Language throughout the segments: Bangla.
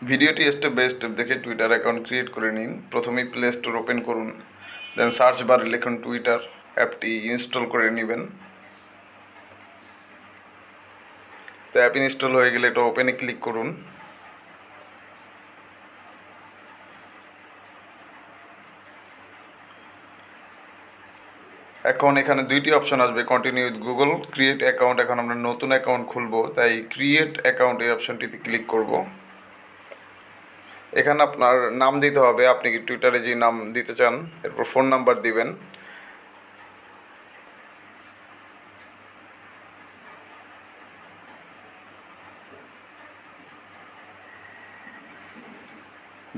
ভিডিওটি স্টেপ বাই স্টেপ দেখে টুইটার অ্যাকাউন্ট ক্রিয়েট করে নিন। প্রথমেই প্লে স্টোর ওপেন করুন, দেন সার্চ বারে লিখুন টুইটার, অ্যাপটি ইনস্টল করে নেবেন। তো অ্যাপ ইনস্টল হয়ে গেলে এটা ওপেনে ক্লিক করুন। এখন এখানে দুইটি অপশন আসবে, continue with Google, create account. এখন আমরা নতুন অ্যাকাউন্ট খুলবো, তাই ক্রিয়েট অ্যাকাউন্ট এই অপশনটিতে ক্লিক করব। এখানে আপনার নাম দিতে হবে, আপনি কি টুইটারে যে নাম দিতে চান, এরপর ফোন নাম্বার দিবেন।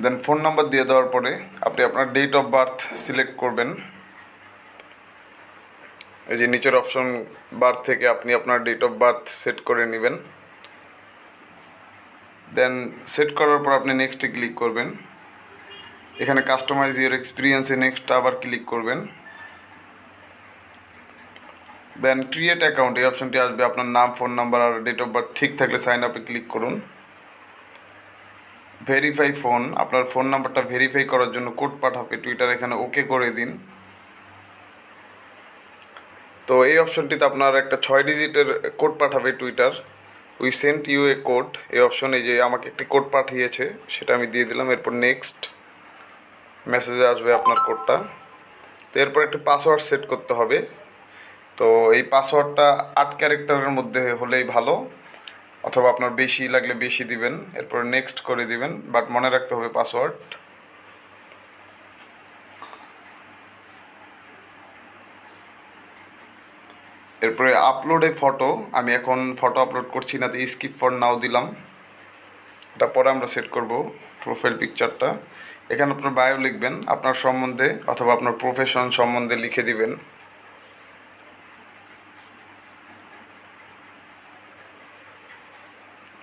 দেন ফোন নাম্বার দিয়ে দেওয়ার পরে আপনি আপনার ডেট অফ বার্থ সিলেক্ট করবেন। এই যে নিচের অপশন বার থেকে আপনি আপনার ডেট অফ বার্থ সেট করে নেবেন। দেন সেট করার পর আপনি নেক্সটে ক্লিক করবেন। এখানে কাস্টমাইজ ইউর এক্সপিরিয়েন্সে নেক্সট আবার ক্লিক করবেন। দেন ক্রিয়েট অ্যাকাউন্ট এই অপশনটি আসবে, আপনার নাম, ফোন নাম্বার আর ডেট অফ বার্থ ঠিক থাকলে সাইন আপে ক্লিক করুন। ভেরিফাই ফোন, আপনার ফোন নাম্বারটা ভেরিফাই করার জন্য কোড পাঠাবে টুইটার, এখানে ওকে করে দিন। তো এই অপশনটিতে আপনার একটা 6 ডিজিটের কোড পাঠাবে Twitter, we sent you a code. এই অপশনে যে আমাকে একটি কোড পাঠিয়েছে সেটা আমি দিয়ে দিলাম। এরপর নেক্সট মেসেজে আসবে আপনার কোডটা। তো এরপর একটা পাসওয়ার্ড সেট করতে হবে। তো এই পাসওয়ার্ডটা 8 ক্যারেক্টারের মধ্যে হলেই ভালো, অথবা আপনার বেশি লাগলে বেশি দিবেন। এরপর নেক্সট করে দিবেন, বাট মনে রাখতে হবে পাসওয়ার্ড। এরপরে আপলোড এ ফটো, আমি এখন ফটো আপলোড করছি না, তো স্কিপ ফর নাও দিলাম। এটা পরে আমরা সেট করব প্রোফাইল পিকচারটা। এখানে আপনার বায়ো লিখবেন, আপনার সম্বন্ধে অথবা আপনার প্রফেশন সম্বন্ধে লিখে দিবেন।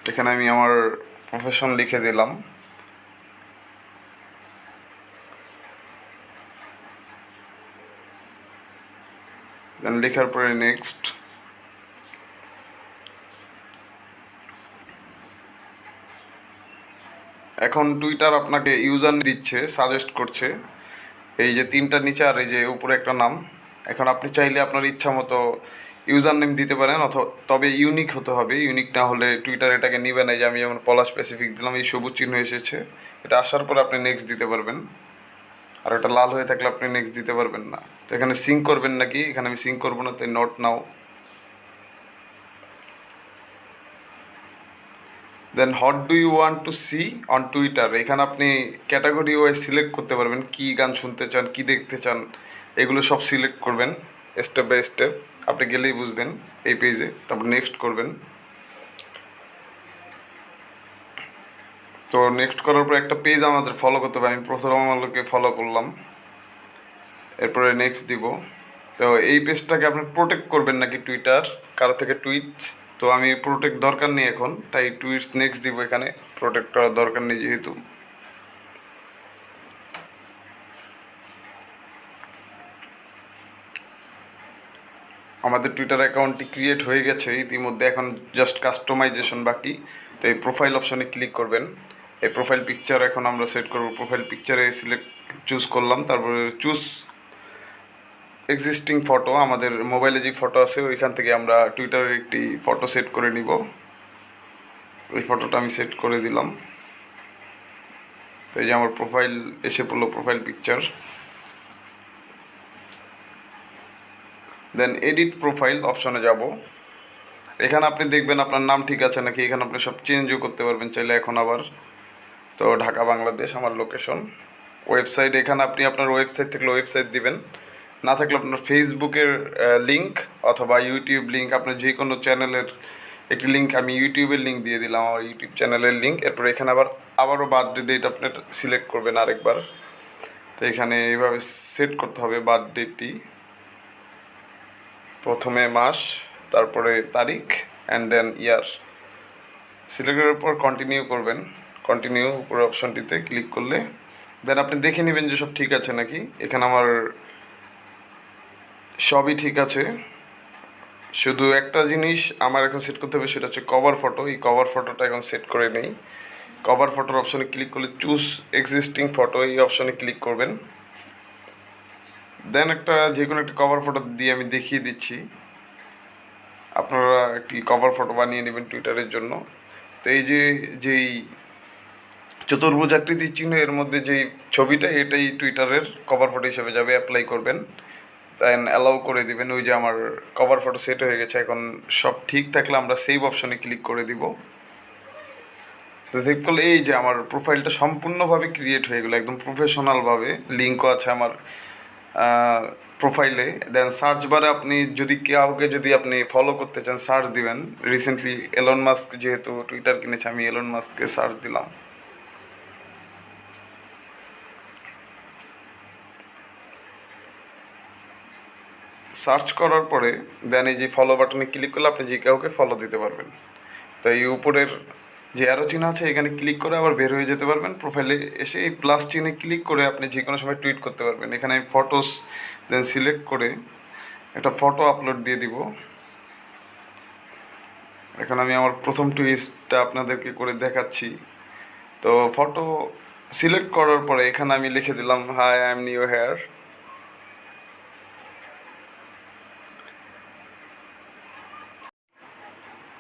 এখানে আমি আমার প্রফেশন লিখে দিলাম। দেন লেখার পরে নেক্সট। এখন টুইটার আপনাকে ইউজার দিচ্ছে, সাজেস্ট করছে, এই যে 3টা নিচে আর এই যে উপরে একটা নাম। এখন আপনি চাইলে আপনার ইচ্ছা মতো ইউজার নেম দিতে পারেন, তবে ইউনিক হতে হবে। ইউনিক না হলে টুইটার এটাকে নিবে না। যে আমি যেমন পলা স্পেসিফিক দিলাম, এই সবুজ চিহ্ন এসেছে, এটা আসার পর আপনি নেক্সট দিতে পারবেন। আর এটা লাল হয়ে থাকলে আপনি নেক্সট দিতে পারবেন না। তো এখানে সিঙ্ক করবেন নাকি, এখানে আমি সিঙ্ক করবো না, তাই not now. Then what do you want to see on Twitter, এখানে আপনি ক্যাটাগরি ওয়াইজ সিলেক্ট করতে পারবেন, কী গান শুনতে চান, কী দেখতে চান, এগুলো সব সিলেক্ট করবেন স্টেপ বাই স্টেপ। আপনি গেলেই বুঝবেন এই পেজে। তারপর নেক্সট করবেন। তো নেক্সট করার পর একটা পেজ আমাদের ফলো করতে হবে, আমি প্রথম আমাকে ফলো করলাম। এরপরে নেক্সট দিব। তো এই পেজটাকে আপনি প্রোটেক্ট করবেন নাকি টুইটার কারো থেকে টুইটস, তো আমি প্রোটেক্ট দরকার নেই এখন, তাই টুইটস নেক্সট দিব। এখানে প্রোটেক্ট করার দরকার নেই যেহেতু। আমাদের টুইটার অ্যাকাউন্টটি ক্রিয়েট হয়ে গেছে ইতিমধ্যে, এখন জাস্ট কাস্টমাইজেশন বাকি। তো এই প্রোফাইল অপশনে ক্লিক করবেন। এই প্রোফাইল পিকচার এখন আমরা সেট করব। প্রোফাইল পিকচারে চুজ করলাম, তারপরে চুজ এক্সিস্টিং ফটো, আমাদের মোবাইলে যে ফটো আছে ওইখান থেকে আমরা টুইটারের একটি ফটো সেট করে নিব। ওই ফটোটা আমি সেট করে দিলাম। তো এই যে আমার প্রোফাইল এসে পড়লো, প্রোফাইল পিকচার। দেন এডিট প্রোফাইল অপশনে যাব। এখানে আপনি দেখবেন আপনার নাম ঠিক আছে নাকি, এখানে আপনি সব চেঞ্জও করতে পারবেন চাইলে এখন আবার। তো ঢাকা বাংলাদেশ আমার লোকেশন। ওয়েবসাইট, এখানে আপনি আপনার ওয়েবসাইট থাকলে ওয়েবসাইট দিবেন, না থাকলে আপনার ফেসবুকের লিঙ্ক অথবা ইউটিউব লিঙ্ক, আপনার যে কোনো চ্যানেলের একটি লিঙ্ক। আমি ইউটিউবের লিঙ্ক দিয়ে দিলাম, আমার ইউটিউব চ্যানেলের লিঙ্ক। এরপর এখানে আবারও বার্থডে ডেট আপনার সিলেক্ট করবেন আরেকবার। তো এখানে এইভাবে সেট করতে হবে বার্থডেটি, প্রথমে মাস, তারপরে তারিখ, অ্যান্ড দেন ইয়ার। সিলেক্ট করার পর কন্টিনিউ করবেন। কন্টিনিউ উপরের অপশনটিতে ক্লিক করলে দেন আপনি দেখে নেবেন যে সব ঠিক আছে নাকি। এখানে আমার সবই ঠিক আছে, শুধু একটা জিনিস আমার এখন সেট করতে হবে, সেটা হচ্ছে কভার ফটো। এই কভার ফটোটা এখন সেট করে নেই। কভার ফটোর অপশনে ক্লিক করলে চুজ এক্সিস্টিং ফটো এই অপশনে ক্লিক করবেন। দেন একটা যে কোনো একটা কভার ফটো দিয়ে আমি দেখিয়ে দিচ্ছি। আপনারা একটি কভার ফটো বানিয়ে নেবেন টুইটারের জন্য। তো এই যে যেই চতুর্ভুজ আকৃতির চিহ্ন এর মধ্যে যেই ছবিটা এটাই টুইটারের কভার ফটো হিসেবে যাবে, অ্যাপ্লাই করবেন, দেন অ্যালাউ করে দিবেন। ওই যে আমার কভার ফটো সেট হয়ে গেছে। এখন সব ঠিক থাকলে আমরা সেভ অপশনে ক্লিক করে দিব। তো সেভ করলে এই যে আমার প্রোফাইলটা সম্পূর্ণভাবে ক্রিয়েট হয়ে গেলো, একদম প্রফেশনালভাবে। লিঙ্কও আছে আমার প্রোফাইলে। দেন সার্চ বারে আপনি যদি কাউকে যদি আপনি ফলো করতে চান সার্চ দিবেন। রিসেন্টলি এলন মাস্ক যেহেতু টুইটার কিনেছে, আমি এলন মাস্ককে সার্চ দিলাম। সার্চ করার পরে দেন এই যে ফলো বাটনে ক্লিক করলে আপনি যে কাউকে ফলো দিতে পারবেন। তো এই উপরের যে অ্যারো চিহ্ন আছে এখানে ক্লিক করে আবার বের হয়ে যেতে পারবেন। প্রোফাইলে এসে এই প্লাস চিহ্নে ক্লিক করে আপনি যে কোনো সময় টুইট করতে পারবেন। এখানে ফটোস দেন সিলেক্ট করে একটা ফটো আপলোড দিয়ে দিব। এখন আমি আমার প্রথম টুইটটা আপনাদেরকে করে দেখাচ্ছি। তো ফটো সিলেক্ট করার পরে এখানে আমি লিখে দিলাম, hi I am new here.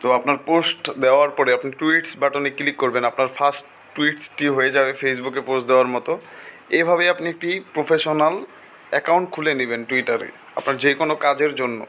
তো আপনার পোস্ট দেওয়ার পরে আপনি টুইটস বাটনে ক্লিক করবেন। আপনার ফার্স্ট টুইটসটি হয়ে যাবে ফেসবুকে পোস্ট দেওয়ার মতো। এভাবে আপনি একটি প্রফেশনাল অ্যাকাউন্ট খুলে নেবেন টুইটারে আপনার যে কোনো কাজের জন্য।